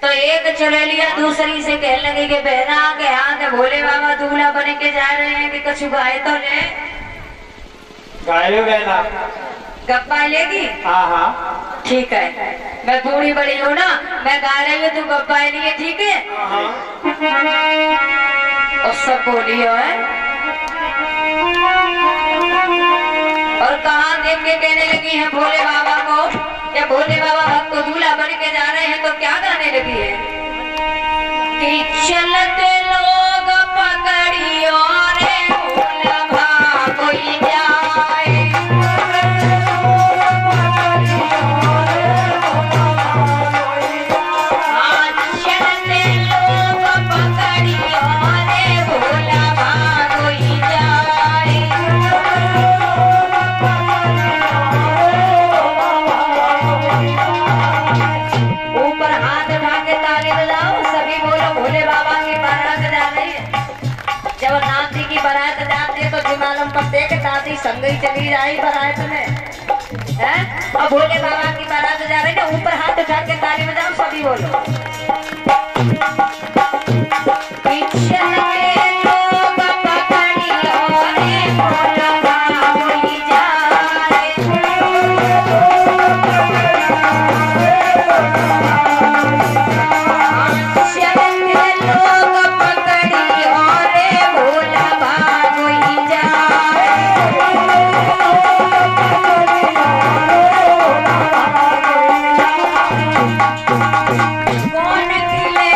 तो एक चले लिया, दूसरी से कहने लगे कि बहना के हाथ भोले बाबा दूल्हा बन के जा रहे हैं कि कछु गाय तो ले। गायो बहना। गप्पा लेगी? हाँ हाँ ठीक है, मैं बूढ़ी बड़ी हूँ ना, मैं गा रही हूँ, तू गप्पा लिए, ठीक है? और सब बोली है। और कहाँ देख के कहने लगी है भोले बाबा को, जब भोले बाबा भक्त को दूल्हा बन के जा रहे हैं तो क्या गाने लगी है कि चलते लोग पकड़ियो रे भोला कोई जाए। हाँ, चलते लोग पकड़ियो रे भोला कोई जाए। ऊपर हाथ उठा के ताली बजाओ, सभी बोलो भोले बाबा की बारात जा रही है। जब नाती की बारात जाती है तो दिमालम पत्ते के दादी संग ही चली जाए बारात में, हैं? और भोले बाबा की बारात जा रही है, ऊपर हाथ उठा के ताली बजाओ, सभी बोलो। पीछे लगे लोग पकड़ियो रे भोला कोई जाए। चलते लोग पकड़ियो रे भोला कोई जाए। कौन खिले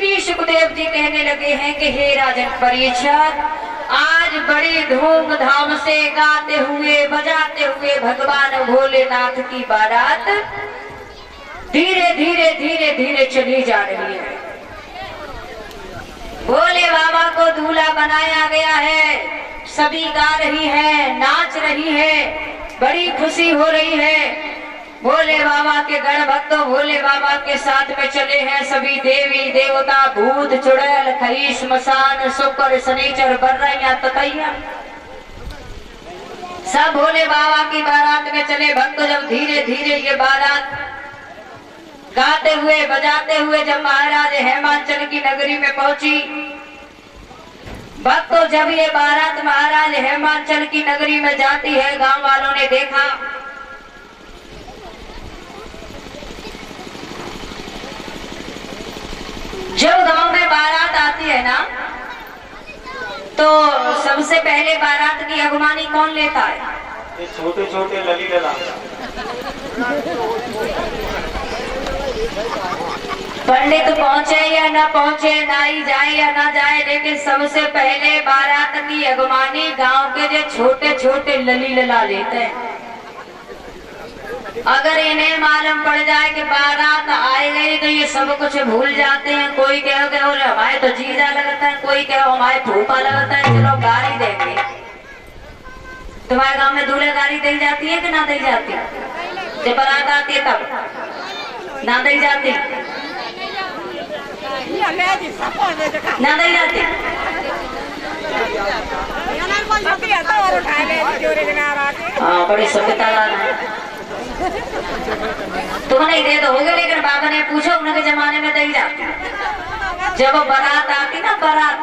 श्री सुखदेव जी कहने लगे हैं कि हे राजन परीक्षित, आज बड़ी धूमधाम से गाते हुए बजाते हुए भगवान भोलेनाथ की बारात धीरे धीरे धीरे धीरे चली जा रही है। भोले बाबा को दूल्हा बनाया गया है, सभी गा रही है, नाच रही है, बड़ी खुशी हो रही है। भोले बाबा के गण भक्त भोले बाबा के साथ में चले हैं, सभी देवी देवता भूत चुड़ैल खरी श्मशान शुक्र शनिचर बर्रैया ततैया सब भोले बाबा की बारात में चले। भक्त जब धीरे धीरे ये बारात गाते हुए बजाते हुए जब महाराज हेमांचल की नगरी में पहुंची, भक्तों जब ये बारात महाराज हेमांचल की नगरी में जाती है, गांव वालों ने देखा जब गांव में बारात आती है ना, तो सबसे पहले बारात की अगवानी कौन लेता है? ये छोटे छोटे लली लला पंडित पहुंचे या न पहुंचे, नाई जाए या न जाए, लेकिन सबसे पहले बारात की अगवानी गांव के जो छोटे छोटे लली लला लेते हैं। अगर इन्हें मालूम पड़ जाए कि बारात आए गई तो ये सब कुछ भूल जाते हैं। कोई कहो कि हमारे तो जीजा लगता है, कोई कहो हमारे फूफा लगता है, चलो गाड़ी देंगे। तुम्हारे गांव में दूल्हे गाड़ी दी जाती है कि ना दी जाती? जब बारात आती है तब ना दी जाती, ना दी जाती। हाँ, बड़ी सभ्यता है। तुम नहीं दे दोगे, लेकिन बाबा ने पूछो उनके जमाने में दी जाती। जब बारात आती ना बारात,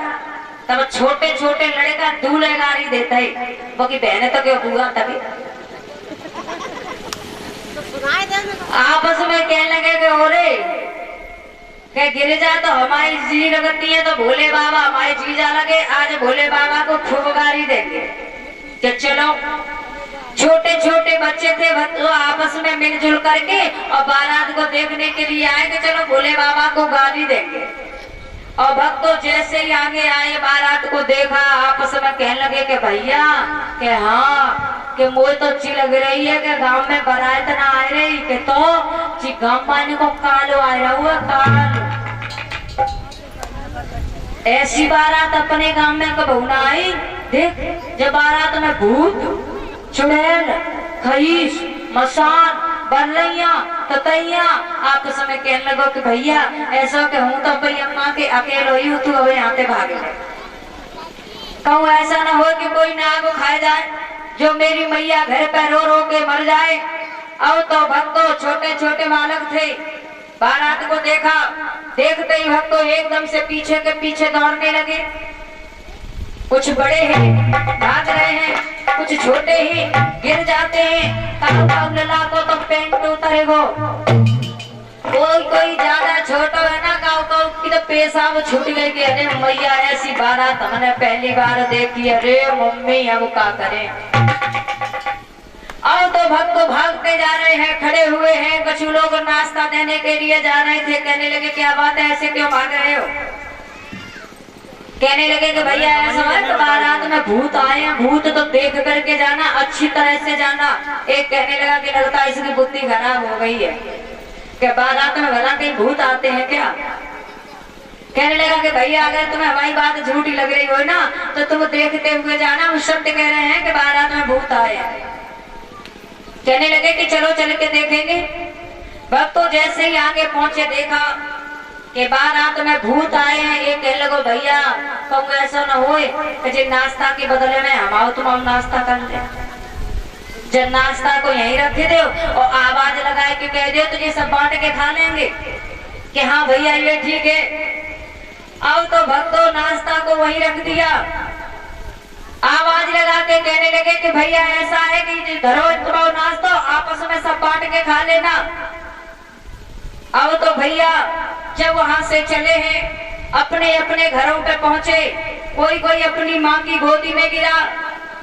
तब छोटे छोटे लड़का दूल्हे गाड़ी देता है, बाकी बहने तो क्यों बुआ तभी आपस में कहने लगे कि ओरे क्या गिरिजा तो हमारी जी लगती है, तो भोले बाबा हमारे जीजा लगे, आज भोले बाबा को खूब गाड़ी देंगे। कि चलो छोटे छोटे बच्चे थे तो आपस में मिलजुल करके और बारात को देखने के लिए आए कि चलो भोले बाबा को गाड़ी देंगे। और भक्तों जैसे ही आगे आए, बारात को देखा, आपस में कहने लगे कि भैया कि हाँ कि मुझे तो अच्छी लग रही है कि गांव में बारात ना आ रही कि तो जी गांव पानी को कालो आ रहा हुआ काल। ऐसी बारात अपने गांव में कभी ना आई। देख जब बारात में भूत चुड़ैल खरीश मसान बर्रैया ततैया आपस में कहने लगो कि भैया ऐसा के हूँ तो भाई अम्मा के अकेलो ही तू अब यहाँ पे भागे। कहूँ ऐसा ना हो कि कोई नाग को खाए जाए, जो मेरी मैया घर पे रो रो के मर जाए। अब तो भक्तों छोटे छोटे बालक थे, बारात को देखा, देखते ही भक्तों एकदम से पीछे के पीछे दौड़ने लगे। कुछ बड़े हैं भाग रहे हैं, कुछ छोटे ही गिर जाते हैं। काऊ लला को तो पेंट उतरेगो, कोई ज्यादा छोटा है ना काऊ की तो पेशाब छूट गई कि अरे मैया ऐसी बारात हमने पहली बार देखी, अरे मम्मी हम क्या करें। अब तो भक्त भागते जा रहे हैं, खड़े हुए हैं। कुछ लोग नाश्ता देने के लिए जा रहे थे, कहने लगे क्या बात है ऐसे क्यों भाग रहे हो? कहने लगे कि भैया ऐसा है कि बारात में भूत आए हैं, भूत तो देख करके जाना, अच्छी तरह से जाना। एक कहने लगा कि लगता है इसकी बुद्धि खराब हो गई है, कि बारात में भला कहीं भूत आते हैं क्या? कहने लगा कि भैया अगर तुम्हें हमारी बात झूठी लग रही हो ना तो तुम देखते हुए जाना, हम सत्य कह रहे हैं कि बारात में भूत आए हैं। कहने लगे कि चलो चल के देखेंगे। भक्तों जैसे ही आगे पहुंचे, देखा कि बारात में भूत आए हैं। ये कहने लगो भैया कहूँ ऐसा न होए कि नाश्ता के बदले में हम आओ, तुम हम नाश्ता कर ले। जब नाश्ता को यहीं रखे दो और आवाज लगाए कि कह दो तुझे सब बांट के खा लेंगे कि हाँ भैया ये ठीक है। अब तो भक्तों नाश्ता को वहीं रख दिया, आवाज लगा के कहने लगे कि भैया ऐसा है कि धरो इतना नाश्ता आपस में सब बांट के खा लेना। अब तो भैया जब वहां से चले हैं, अपने अपने घरों पे पहुंचे। कोई कोई अपनी माँ की गोदी में गिरा,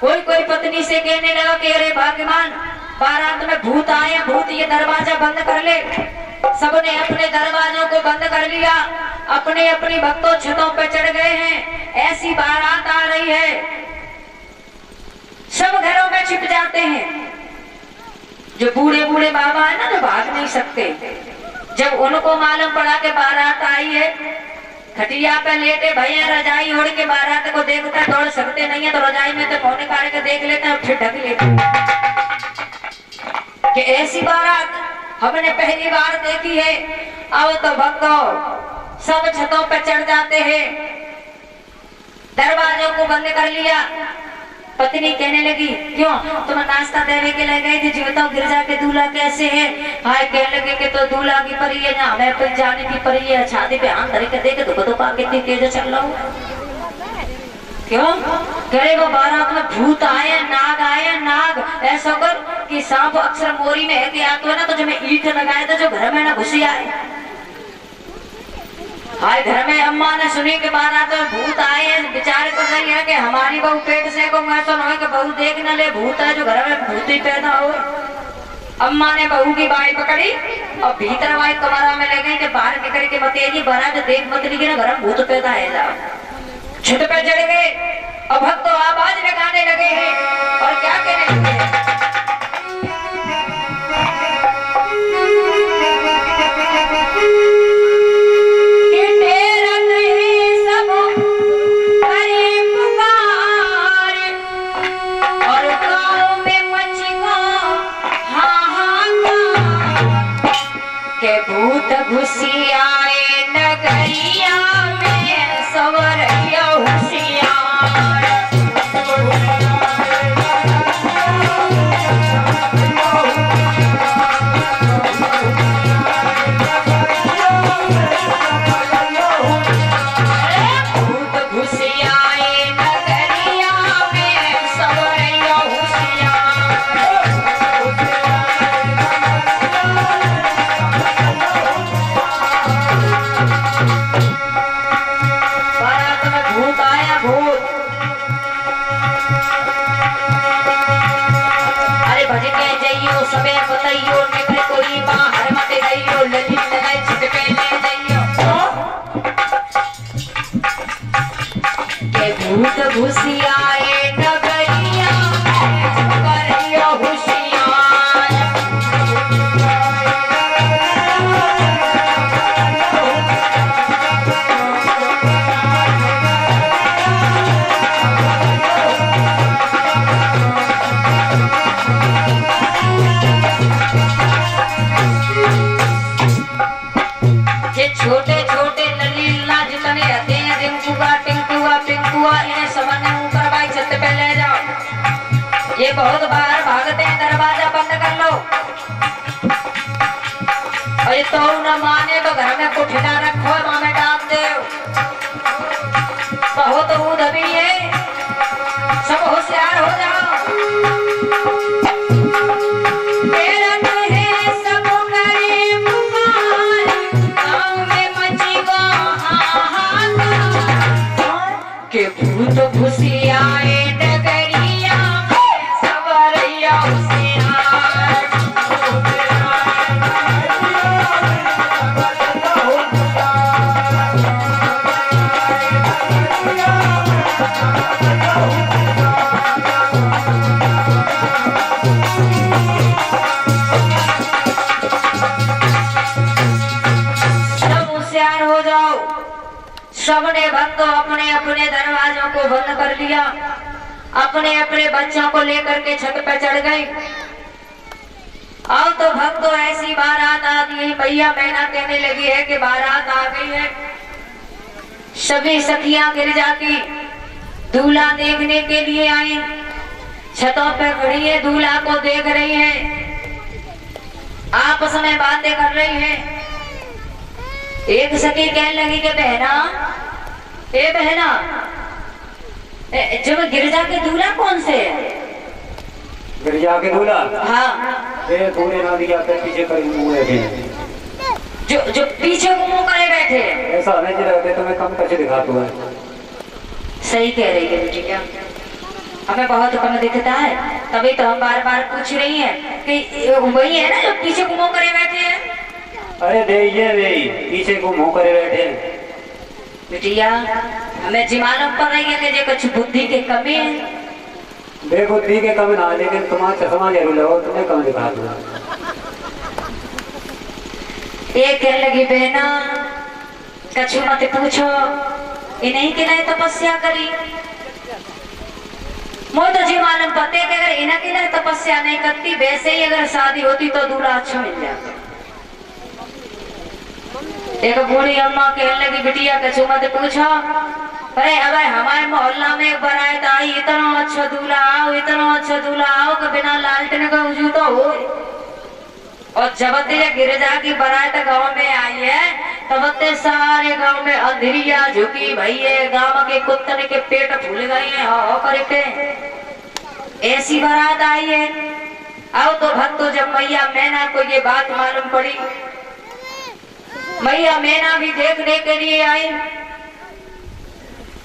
कोई कोई पत्नी से कहने लगा कि अरे भाग्यवान बारात में भूत आए, भूत ये दरवाजा बंद कर ले। सबने अपने दरवाजों को बंद कर लिया, अपने अपनी भक्तों छतों पर चढ़ गए हैं। ऐसी बारात आ रही है, सब घरों में छिप जाते हैं। जो बूढ़े बूढ़े बाबा है ना, जो भाग नहीं सकते, जब उनको मालूम पड़ा कि बारात आई है, खटिया पे लेटे भैया रजाई ओढ़ के बारात को देखता, दौड़ सकते नहीं है तो रजाई में तो कोने काट के देख लेते हैं, फिर ढक लेते हैं कि ऐसी बारात हमने पहली बार देखी है। अब तो भक्तों सब छतों पर चढ़ जाते हैं, दरवाजों को बंद कर लिया। पत्नी कहने लगी, क्यों तुम नाश्ता देने के लिए गई थी, जीवता गिरजा के दूल्हा कैसे है? हाय कहने लगे कि तो दूल्हा की परी है, ना हमें तो जाने की परी है। छाती पे हाथ धर के देखे तो पा कितनी तेज चल रहा हूँ। क्यों कह रहे वो बारात में भूत आए, नाग आए। नाग ऐसा कर कि सांप अक्सर मोरी में है कि आते ना, तो जो मैं ईट लगाए तो जो घर में ना घुसी आए। हाय घर में अम्मा ने सुनी के बारात में भूत आए हैं, विचार कर रही है कि हमारी बहू पेट से को मैं तो नहीं कि बहू देख न ले, भूत है जो घर में भूत ही पैदा हो। अम्मा ने बहू की बाई पकड़ी और भीतर वाई कमरा में ले गई कि बाहर निकल के बताइए बारात देख मत लीजिए ना, घर में भूत पैदा है। जाओ छत पे चढ़ गए और भक्त तो आवाज लगाने लगे हैं और क्या कहने लगे, भूत घुसी आए नगरिया में सवरिया होशियार। भूत घुसी आए नगरिया में सवरिया होशियार। सबे बताइयो निकल कोई बाहर मत गइयो, ललित लगाई छिप पे ले जाइयो के भूत घुसी आए नगरिया करियो होशियार। छोटे छोटे नलीला जितने रहते हैं, रिंकुआ टिंकुआ पिंकुआ, इन्हें सामान्य ऊपर बाई छत पे ले जाओ। ये बहुत बाहर भागते हैं, दरवाजा बंद कर लो। और तो न माने तो घर में कुठना रखो, मामे डाल दे। बहुत ऊद भी है, सब होशियार हो जाओ। भूत घुसी आए नगरिया सवरिया होशियार। सब होशियार हो जाओ। सबने भक्तों अपने अपने दरवाजों को बंद कर लिया, अपने अपने बच्चों को लेकर के छत पे चढ़ गए। अब तो भक्तों ऐसी बारात आ गई, भैया बहना कहने लगी है कि बारात आ गई है। सभी सखियां गिरजा की दूल्हा देखने के लिए आई, छतों पे खड़ी है, दूल्हा को देख रही है, आपस में बातें कर रही है। एक सखी कहने लगी कि बहना, ए बहना, जब गिरजा के दूल्हा कौन से है? गिरजा के दूल्हा? हाँ। ये पूरे नदिया पे पीछे करी हुए थे, जो पीछे मुंह करे बैठे। ऐसा नहीं रहते तो मैं कम करके दिखाता हूँ। सही कह रही है बेटी, क्या हमें बहुत कम दिखता है, तभी तो हम बार बार पूछ रही हैं कि वही है ना जो पीछे मुंह करे बैठे हैं। अरे दे ये वे पीछे को मुंह करे बैठे। बिटिया हमें जी मालूम पड़ रही है कि जे कुछ बुद्धि के कमी है। देखो दी के कम ना, लेकिन तुम्हारा चश्मा जरूर लगाओ, तुम्हें कम दिखा दूंगा। ये कहने लगी बहना कछु मत पूछो, इन्हीं के लिए तपस्या करी। मुझे तो जी मालूम पते कि अगर इन्हीं के लिए तपस्या नहीं करती, वैसे ही अगर शादी होती तो दूल्हा अच्छा मिल जाता। एक बूढ़ी अम्मा कहने लगी बिटिया कछु मत पूछो, अरे अब हमारे मोहल्ला में एक बारात आई, इतना अच्छा दूल्हा आओ, इतना अच्छा दूल्हा आओ कि बिना लालटेन का वजू तो हो। और जब तेरे गिरजा की बारात गांव में आई है, तब सारे गांव में अंधेरिया झुकी भैया, गांव के कुत्तन के पेट फूल गए हैं हो करके। ऐसी बारात आई है। अब तो भक्तों जब मैया मैना को ये बात मालूम पड़ी, मैया मैना भी देखने के लिए आई।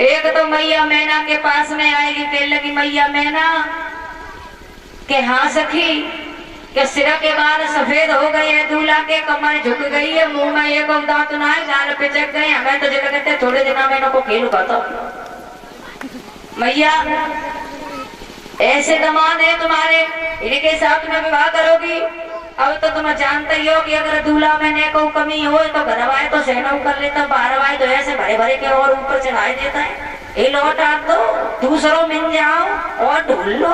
एक तो मैया मैना के पास में आएगी, कहने लगी मैया मैना के हाँ सखी के सिर के बाल सफेद हो गए हैं, दूल्हा के कमर झुक गई है, मुंह में एक दांत ना है, गाल पिचक गए। हमें तो जो कहते थोड़े दिन में इनको खेल उठाता। मैया ऐसे दामाद है तुम्हारे, इनके साथ में विवाह करोगी? अब तो तुम जानते ही हो कि अगर दूल्हा में ने को कमी हो तो घर वाले तो सहना कर लेता, बाहर वाले तो ऐसे भरे भरे के और ऊपर चढ़ाई देता है। ये लौट आप दो, दूसरों मिल जाओ और ढूंढ लो,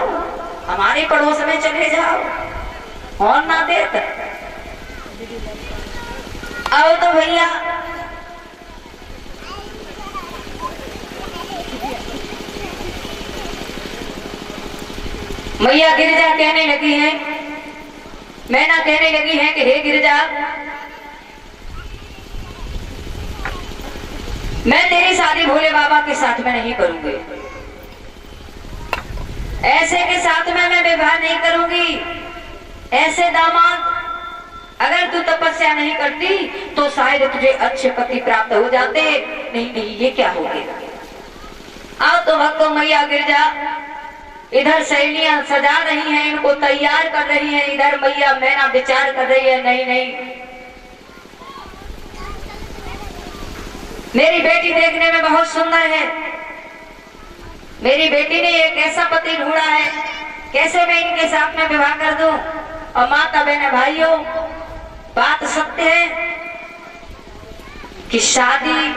हमारे पड़ोस में चले जाओ और ना देते। अब तो भैया मैया गिरजा कहने लगी है, मैना कहने लगी है कि हे गिरजा, मैं तेरी शादी भोले बाबा के साथ में नहीं करूंगी, ऐसे के साथ में मैं विवाह नहीं करूंगी। ऐसे दामाद अगर तू तपस्या नहीं करती तो शायद तुझे अच्छे पति प्राप्त हो जाते। नहीं नहीं ये क्या हो गया। आओ तो भक्तों मैया गिरजा इधर सहेलियां सजा रही हैं, इनको तैयार कर रही हैं, इधर मैया मैना विचार कर रही है, नहीं नहीं मेरी बेटी देखने में बहुत सुंदर है, मेरी बेटी ने एक ऐसा पति ढूंढा है, कैसे मैं इनके साथ में विवाह कर दूं। और माता बहन भाइयों बात सत्य है कि शादी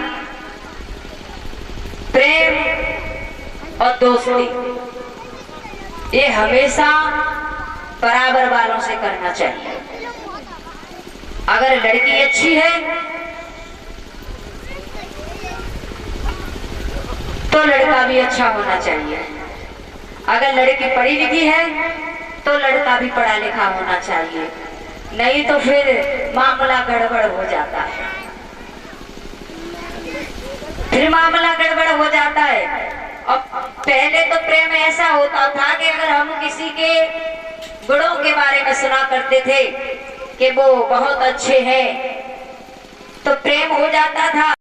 प्रेम और दोस्ती ये हमेशा बराबर वालों से करना चाहिए। अगर लड़की अच्छी है तो लड़का भी अच्छा होना चाहिए, अगर लड़की पढ़ी लिखी है तो लड़का भी पढ़ा लिखा होना चाहिए, नहीं तो फिर मामला गड़बड़ हो जाता है, फिर मामला गड़बड़ हो जाता है। और पहले तो प्रेम ऐसा होता था कि अगर हम किसी के गुणों के बारे में सुना करते थे कि वो बहुत अच्छे हैं तो प्रेम हो जाता था।